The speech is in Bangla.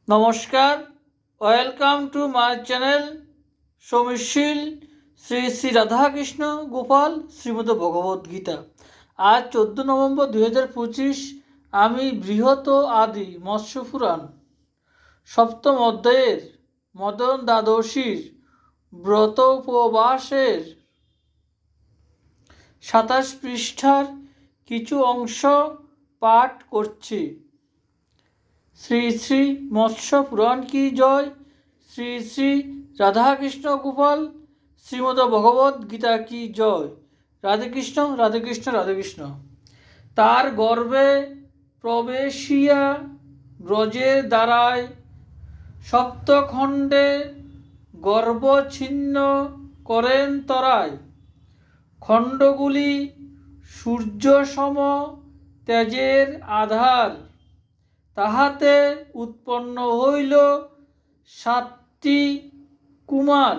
নমস্কার, welcome to my channel Soumishil Shri Shri Radhakrishna Gopal Shrimad Bhagavadgita. আজ 14 নভেম্বর 2025। আমি বৃহৎ আদি মৎস্য পুরাণ সপ্তম অধ্যায়ের মদন দ্বাদশীর ব্রত উপবাসের 27 পৃষ্ঠার কিছু অংশ পাঠ করছি। শ্রী শ্রী মৎস্য পুরাণ কি জয়, শ্রী শ্রী রাধাকৃষ্ণ গোপাল শ্রীমদ ভগবদ গীতা কি জয়। রাধে কৃষ্ণ, রাধে কৃষ্ণ, রাধে কৃষ্ণ। তার গর্ভে প্রবেশিয়া ব্রজের দ্বারায় সপ্তখণ্ডে গর্ভ ছিন্ন করেন তরায়। খণ্ডগুলি সূর্যসম তেজের আধার, তাহাতে উৎপন্ন হইল 7টি কুমার।